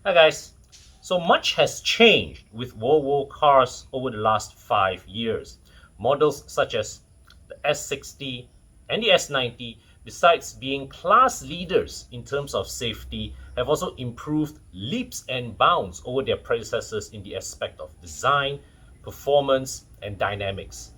Hi guys. So much has changed with Volvo cars over the last 5 years. Models such as the S60 and the S90, besides being class leaders in terms of safety, have also improved leaps and bounds over their predecessors in the aspect of design, performance, and dynamics.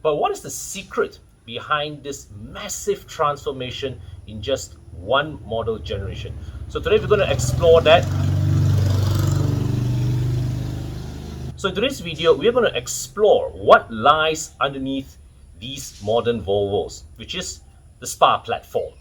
But what is the secret behind this massive transformation in just one model generation? So today we're going to explore that. So in today's video, we're going to explore what lies underneath these modern Volvos, which is the SPA platform.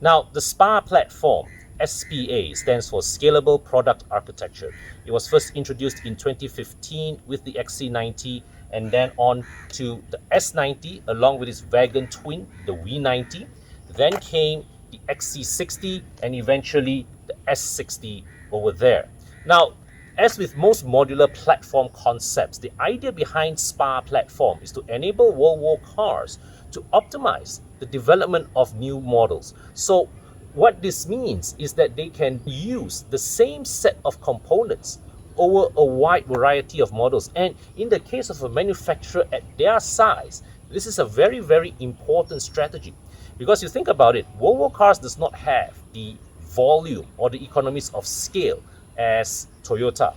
Now, the SPA platform, SPA, stands for Scalable Product Architecture. It was first introduced in 2015 with the XC90 and then on to the S90 along with its wagon twin, the V90. Then came the XC60 and eventually the S60 over there. Now, as with most modular platform concepts, the idea behind SPA platform is to enable Volvo cars to optimize the development of new models. So what this means is that they can use the same set of components over a wide variety of models. And in the case of a manufacturer at their size, this is a very, very important strategy. Because you think about it, Volvo Cars does not have the volume or the economies of scale as Toyota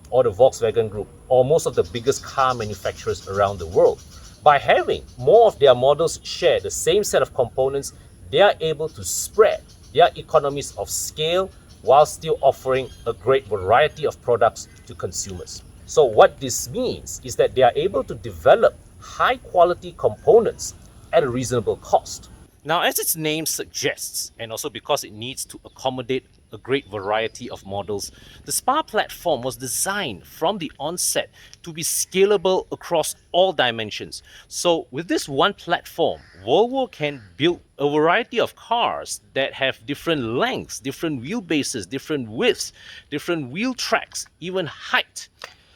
or the Volkswagen Group or most of the biggest car manufacturers around the world. By having more of their models share the same set of components, they are able to spread their economies of scale while still offering a great variety of products to consumers. So what this means is that they are able to develop high quality components at a reasonable cost. Now, as its name suggests, and also because it needs to accommodate a great variety of models, the SPA platform was designed from the onset to be scalable across all dimensions. So with this one platform, Volvo can build a variety of cars that have different lengths, different wheelbases, different widths, different wheel tracks, even height.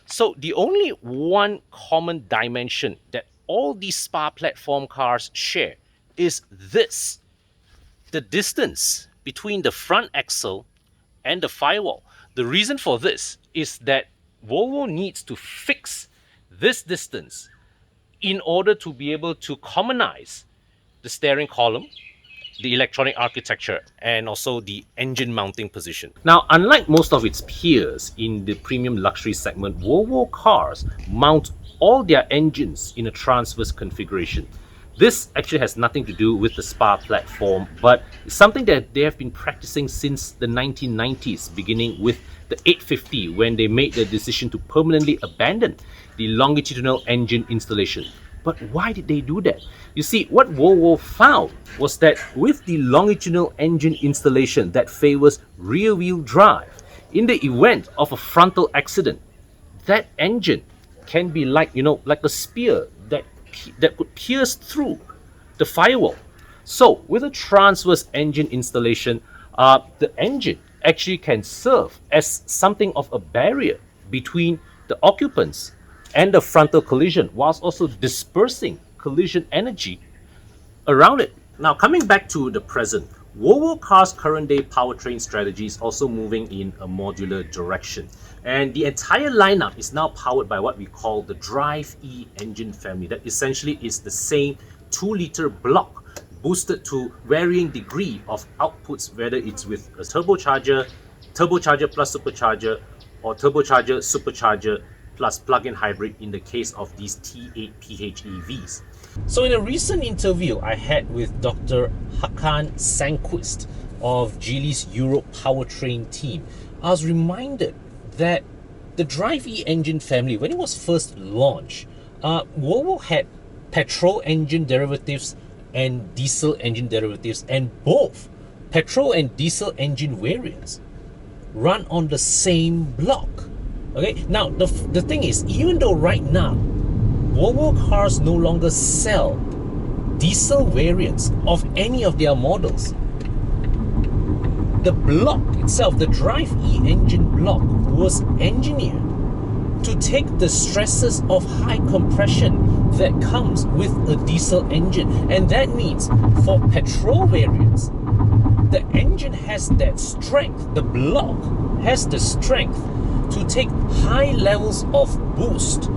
So the only one common dimension that all these SPA platform cars share is this: the distance between the front axle and the firewall. The reason for this is that Volvo needs to fix this distance in order to be able to commonize the steering column, the electronic architecture, and also the engine mounting position. Now, unlike most of its peers in the premium luxury segment, Volvo cars mount all their engines in a transverse configuration. This actually has nothing to do with the SPA platform, but it's something that they have been practicing since the 1990s, beginning with the 850, when they made the decision to permanently abandon the longitudinal engine installation. But why did they do that? You see, what Volvo found was that with the longitudinal engine installation that favors rear-wheel drive, in the event of a frontal accident, that engine can be like a spear that could pierce through the firewall. So with a transverse engine installation, the engine actually can serve as something of a barrier between the occupants and the frontal collision, whilst also dispersing collision energy around it. Now, coming back to the present, Volvo Cars' current day powertrain strategy is also moving in a modular direction. And the entire lineup is now powered by what we call the Drive E engine family. That essentially is the same 2-liter block boosted to varying degree of outputs, whether it's with a turbocharger, turbocharger plus supercharger, or turbocharger, supercharger plus plug-in hybrid in the case of these T8 PHEVs. So in a recent interview I had with Dr. Hakan Sandquist of Geely's Europe powertrain team, I was reminded that the Drive E engine family, when it was first launched, Volvo had petrol engine derivatives and diesel engine derivatives, and both petrol and diesel engine variants run on the same block. Okay, now the thing is, even though right now Volvo cars no longer sell diesel variants of any of their models, the block itself, the Drive E engine block, was engineered to take the stresses of high compression that comes with a diesel engine. And that means for petrol variants, the engine has that strength, the block has the strength to take high levels of boost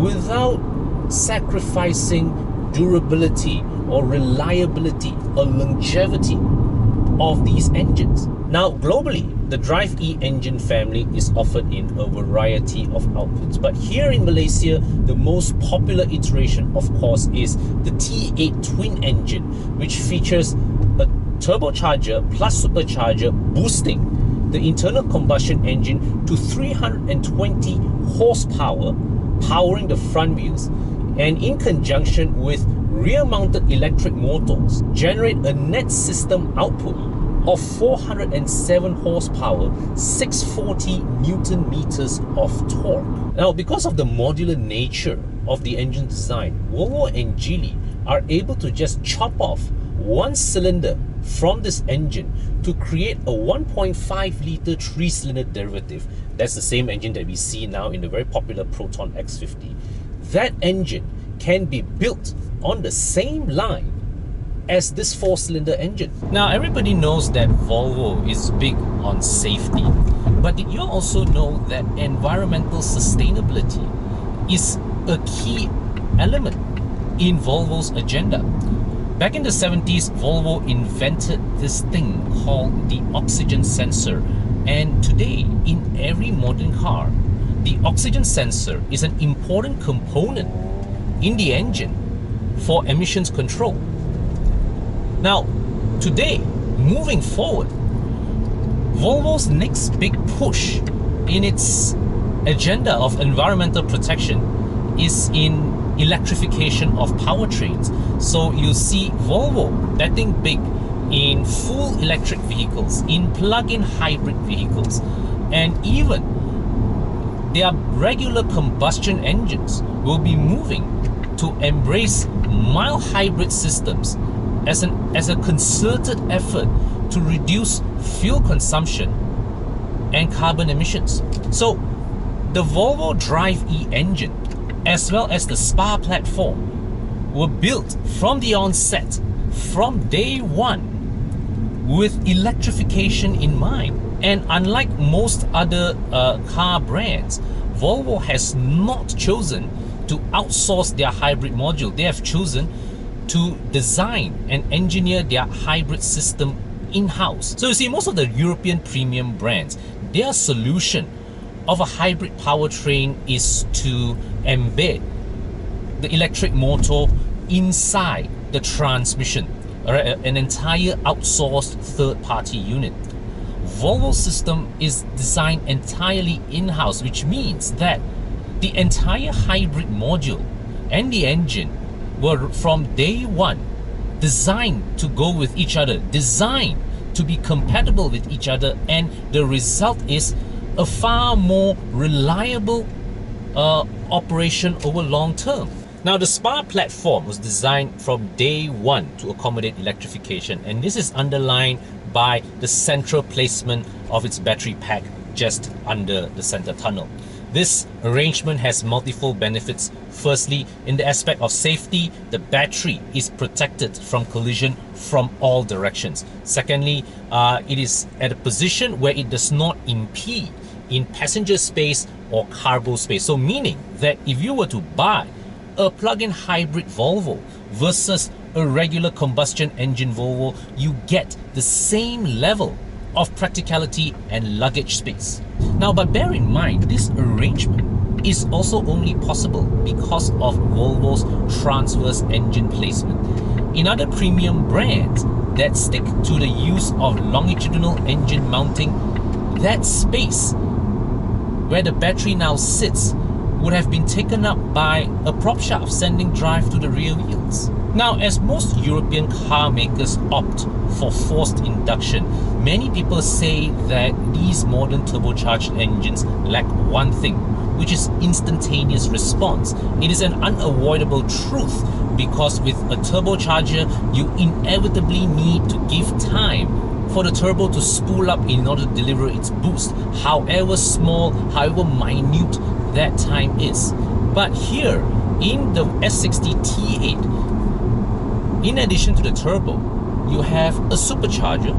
without sacrificing durability or reliability or longevity of these engines. Now, globally, the Drive E engine family is offered in a variety of outputs, but here in Malaysia, the most popular iteration, of course, is the T8 twin engine, which features a turbocharger plus supercharger boosting the internal combustion engine to 320 horsepower, powering the front wheels, and in conjunction with rear-mounted electric motors, generate a net system output of 407 horsepower, 640 Newton meters of torque. Now, because of the modular nature of the engine design, Volvo and Geely are able to just chop off one cylinder from this engine to create a 1.5 litre 3-cylinder derivative. That's the same engine that we see now in the very popular Proton X50. That engine can be built on the same line as this 4-cylinder engine. Now, everybody knows that Volvo is big on safety, but did you also know that environmental sustainability is a key element in Volvo's agenda? Back in the 70s, Volvo invented this thing called the oxygen sensor, and today in every modern car, the oxygen sensor is an important component in the engine for emissions control. Now, today, moving forward, Volvo's next big push in its agenda of environmental protection is in electrification of powertrains. So you see Volvo betting big in full electric vehicles, in plug-in hybrid vehicles, and even their regular combustion engines will be moving to embrace mild hybrid systems as a concerted effort to reduce fuel consumption and carbon emissions. So the Volvo Drive E engine, as well as the SPA platform, were built from the onset, from day one, with electrification in mind. And unlike most other car brands, Volvo has not chosen to outsource their hybrid module. They have chosen to design and engineer their hybrid system in-house. So you see, most of the European premium brands, their solution of a hybrid powertrain is to embed the electric motor inside the transmission, or an entire outsourced third-party unit. Volvo's system is designed entirely in-house, which means that the entire hybrid module and the engine were from day one designed to go with each other, designed to be compatible with each other, and the result is a far more reliable operation over long term. Now, the SPA platform was designed from day one to accommodate electrification, and this is underlined by the central placement of its battery pack just under the center tunnel. This arrangement has multiple benefits. Firstly, in the aspect of safety, the battery is protected from collision from all directions. Secondly, it is at a position where it does not impede in passenger space or cargo space. So meaning that if you were to buy a plug-in hybrid Volvo versus a regular combustion engine Volvo, you get the same level of practicality and luggage space. Now, but bear in mind, this arrangement is also only possible because of Volvo's transverse engine placement. In other premium brands that stick to the use of longitudinal engine mounting, that space where the battery now sits would have been taken up by a prop shaft sending drive to the rear wheels. Now, as most European car makers opt for forced induction, many people say that these modern turbocharged engines lack one thing, which is instantaneous response. It is an unavoidable truth because with a turbocharger, you inevitably need to give time for the turbo to spool up in order to deliver its boost, however small, however minute that time is. But here in the S60 T8, in addition to the turbo, you have a supercharger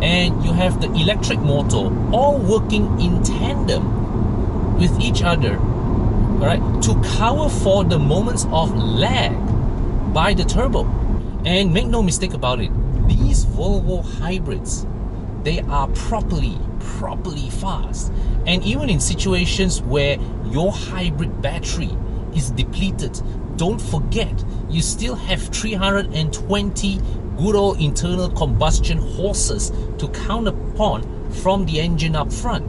and you have the electric motor all working in tandem with each other, all right, to cover for the moments of lag by the turbo. And make no mistake about it, these Volvo hybrids, they are properly fast. And even in situations where your hybrid battery is depleted, don't forget, you still have 320 good old internal combustion horses to count upon from the engine up front.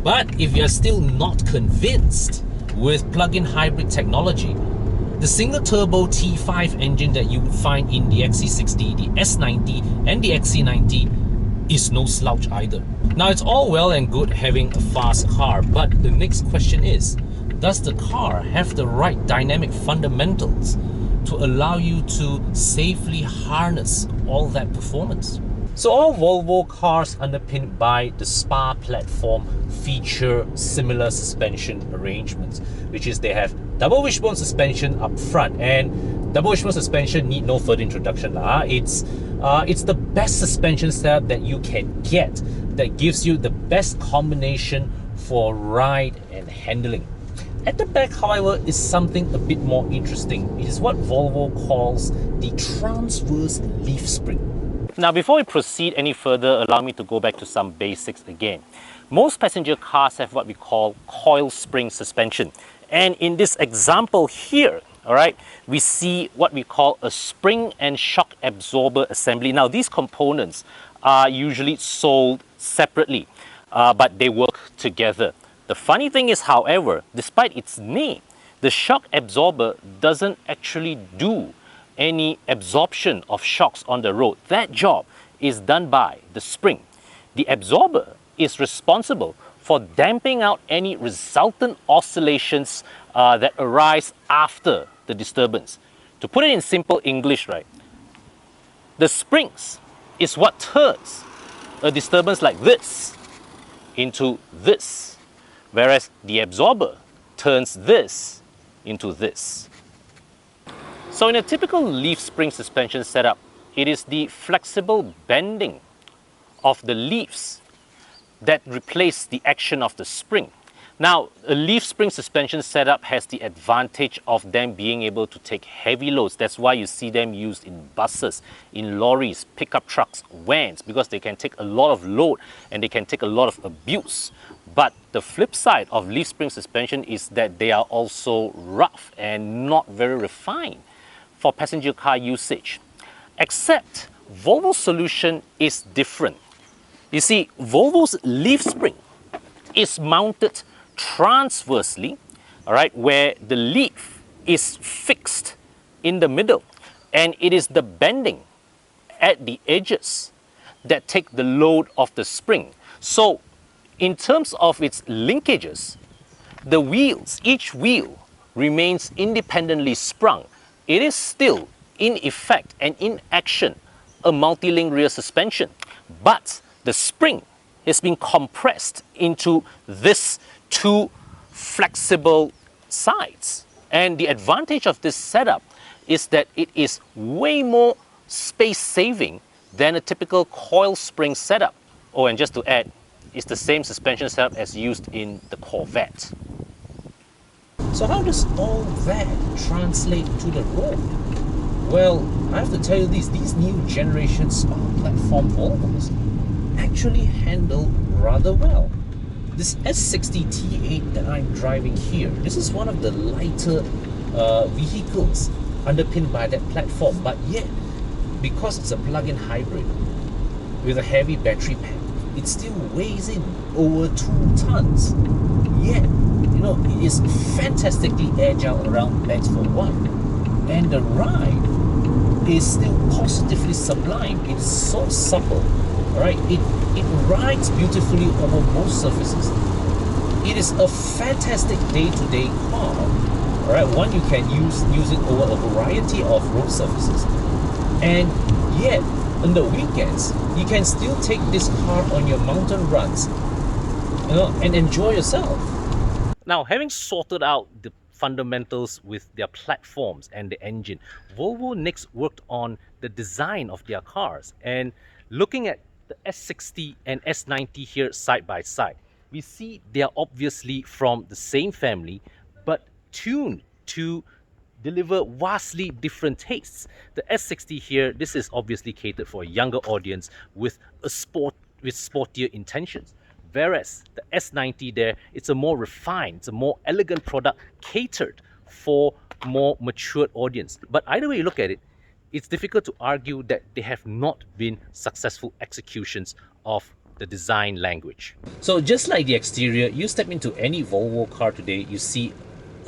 But if you're still not convinced with plug-in hybrid technology, the single turbo T5 engine that you would find in the XC60, the S90 and the XC90 is no slouch either. Now, it's all well and good having a fast car, but the next question is, does the car have the right dynamic fundamentals to allow you to safely harness all that performance? So all Volvo cars underpinned by the SPA platform feature similar suspension arrangements, which is they have double wishbone suspension up front, and double wishbone suspension need no further introduction. It's the best suspension setup that you can get that gives you the best combination for ride and handling. At the back, however, is something a bit more interesting. It is what Volvo calls the transverse leaf spring. Now, before we proceed any further, allow me to go back to some basics again. Most passenger cars have what we call coil spring suspension. And in this example here, all right, we see what we call a spring and shock absorber assembly. Now, these components are usually sold separately, but they work together. The funny thing is, however, despite its name, the shock absorber doesn't actually do any absorption of shocks on the road. That job is done by the spring. The absorber is responsible for damping out any resultant oscillations that arise after the disturbance. To put it in simple English, right, the springs is what turns a disturbance like this into this, whereas the absorber turns this into this. So in a typical leaf spring suspension setup, it is the flexible bending of the leaves that replace the action of the spring. Now, a leaf spring suspension setup has the advantage of them being able to take heavy loads. That's why you see them used in buses, in lorries, pickup trucks, vans, because they can take a lot of load and they can take a lot of abuse. But the flip side of leaf spring suspension is that they are also rough and not very refined for passenger car usage. Except Volvo's solution is different. You see, Volvo's leaf spring is mounted transversely, all right, where the leaf is fixed in the middle, and it is the bending at the edges that take the load of the spring. So in terms of its linkages, the wheels, each wheel remains independently sprung. It is still in effect and in action a multi-link rear suspension, but the spring has been compressed into this two flexible sides. And the advantage of this setup is that it is way more space saving than a typical coil spring setup. Oh, and just to add, it's the same suspension setup as used in the Corvette. So how does all that translate to the road? Well, I have to tell you this, these new generation SPA platform Volvos actually handle rather well. This S60 T8 that I'm driving here, this is one of the lighter vehicles underpinned by that platform, but yet, because it's a plug-in hybrid with a heavy battery pack, it still weighs in over 2 tons. Yet, you know, it is fantastically agile around legs for one. And the ride is still positively sublime. It's so supple, right? It rides beautifully over most surfaces. it is a fantastic day-to-day car. All right, one you can use it over a variety of road surfaces, and yet on the weekends you can still take this car on your mountain runs, and enjoy yourself. Now, having sorted out the fundamentals with their platforms and the engine, Volvo next worked on the design of their cars. And looking at the S60 and S90 here side by side, we see they are obviously from the same family, but tuned to deliver vastly different tastes. The S60 here, this is obviously catered for a younger audience with sportier intentions. Whereas the S90 there, it's a more refined, it's a more elegant product catered for more matured audience. But either way you look at it, it's difficult to argue that they have not been successful executions of the design language. So just like the exterior, you step into any Volvo car today, you see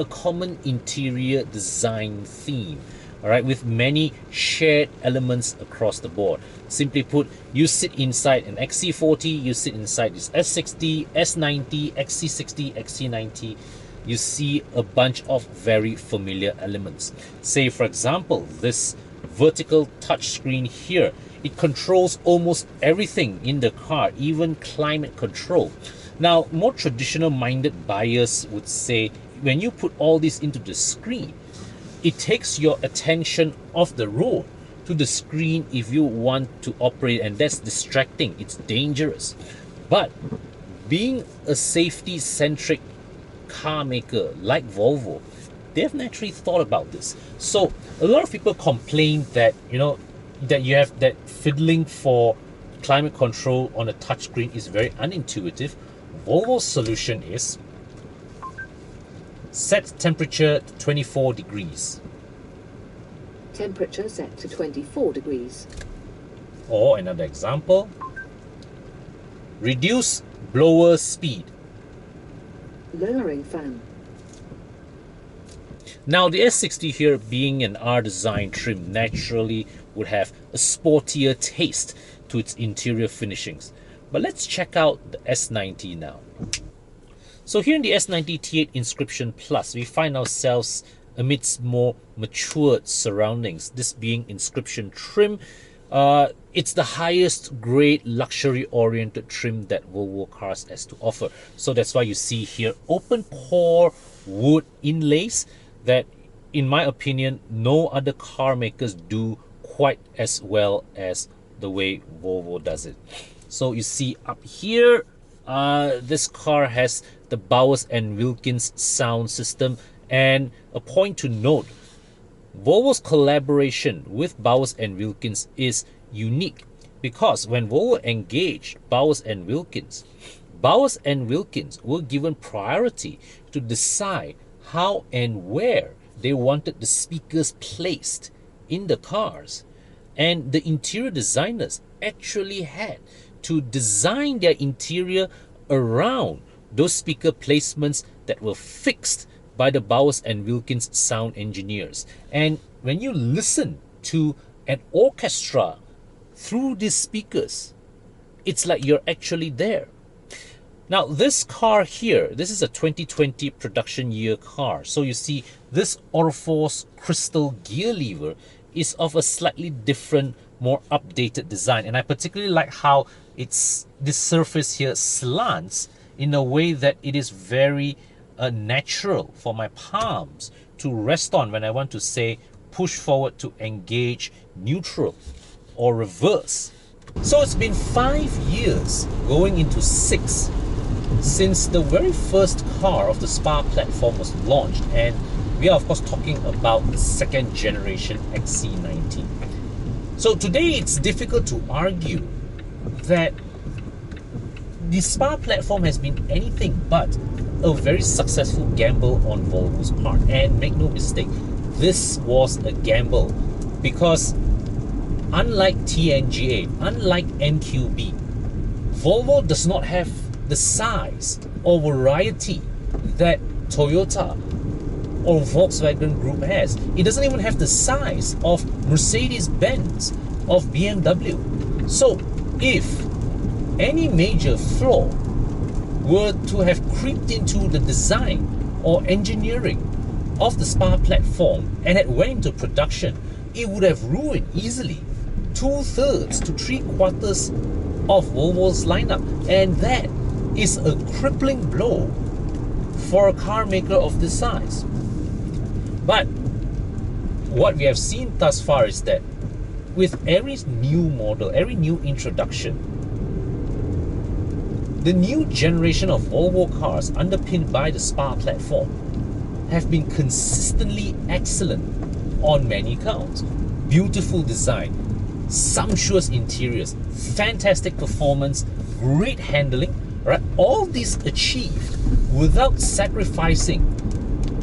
a common interior design theme, all right, with many shared elements across the board. Simply put, you sit inside an XC40, you sit inside this S60, S90, XC60, XC90, you see a bunch of very familiar elements. Say, for example, this vertical touchscreen here. It controls almost everything in the car, even climate control. Now, more traditional-minded buyers would say, when you put all this into the screen, it takes your attention off the road to the screen if you want to operate, and that's distracting, it's dangerous. But being a safety-centric car maker like Volvo, they've naturally thought about this. So a lot of people complain that, that you have that fiddling for climate control on a touchscreen is very unintuitive. Volvo's solution is set temperature to 24 degrees. Temperature set to 24 degrees. Or another example, reduce blower speed. Lowering fan. Now the S60 here, being an R-Design trim, naturally would have a sportier taste to its interior finishings. But let's check out the S90 now. So here in the S90 T8 Inscription Plus, we find ourselves amidst more matured surroundings. This being Inscription trim, it's the highest grade luxury-oriented trim that Volvo Cars has to offer. So that's why you see here open pore wood inlays that, in my opinion, no other car makers do quite as well as the way Volvo does it. So you see up here, this car has the Bowers & Wilkins sound system, and a point to note, Volvo's collaboration with Bowers & Wilkins is unique because when Volvo engaged Bowers & Wilkins, Bowers & Wilkins were given priority to decide how and where they wanted the speakers placed in the cars, and the interior designers actually had to design their interior around those speaker placements that were fixed by the Bowers & Wilkins sound engineers. And when you listen to an orchestra through these speakers, it's like you're actually there. Now this car here, this is a 2020 production year car. So you see this Orforce crystal gear lever is of a slightly different, more updated design. And I particularly like how this surface here slants in a way that it is very natural for my palms to rest on when I want to, say, push forward to engage neutral or reverse. So it's been 5 years, going into 6, since the very first car of the SPA platform was launched, and we are of course talking about the second generation XC90. So today it's difficult to argue that the SPA platform has been anything but a very successful gamble on Volvo's part. And make no mistake, this was a gamble because unlike TNGA, unlike NQB, Volvo does not have the size or variety that Toyota or Volkswagen Group has. It doesn't even have the size of Mercedes-Benz, of BMW. So if any major flaw were to have creeped into the design or engineering of the SPA platform and had went into production, it would have ruined easily 2/3 to 3/4 of Volvo's lineup. And that is a crippling blow for a car maker of this size. But what we have seen thus far is that with every new model, every new introduction, the new generation of Volvo cars underpinned by the SPA platform have been consistently excellent on many counts. Beautiful design, sumptuous interiors, fantastic performance, great handling, right? All this achieved without sacrificing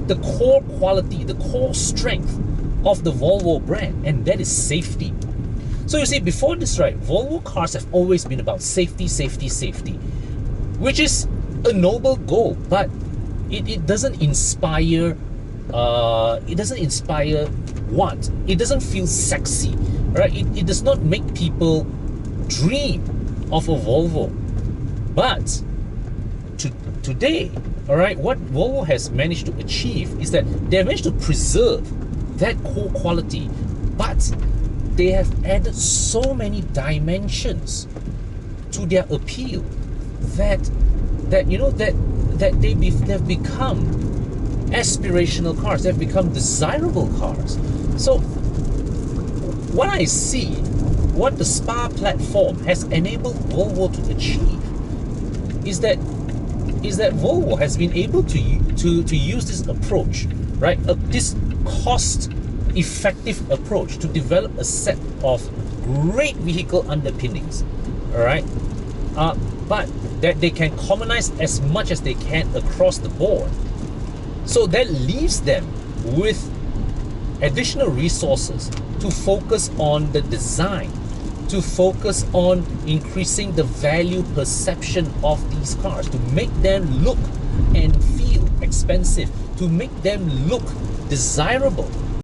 the core quality, the core strength of the Volvo brand, and that is safety. So you see, before this, right, Volvo cars have always been about safety, safety, safety, which is a noble goal, but it doesn't inspire. It doesn't inspire what? It doesn't feel sexy, right? It does not make people dream of a Volvo. But today, all right, what Volvo has managed to achieve is that they have managed to preserve that core quality, but they have added so many dimensions to their appeal that they've become aspirational cars. They've become desirable cars. So what I see, what the SPA platform has enabled Volvo to achieve is that Volvo has been able to use this approach, right? This cost-effective approach to develop a set of great vehicle underpinnings, all right? But that they can commonize as much as they can across the board. So that leaves them with additional resources to focus on the design, to focus on increasing the value perception of these cars, to make them look and feel expensive, to make them look desirable.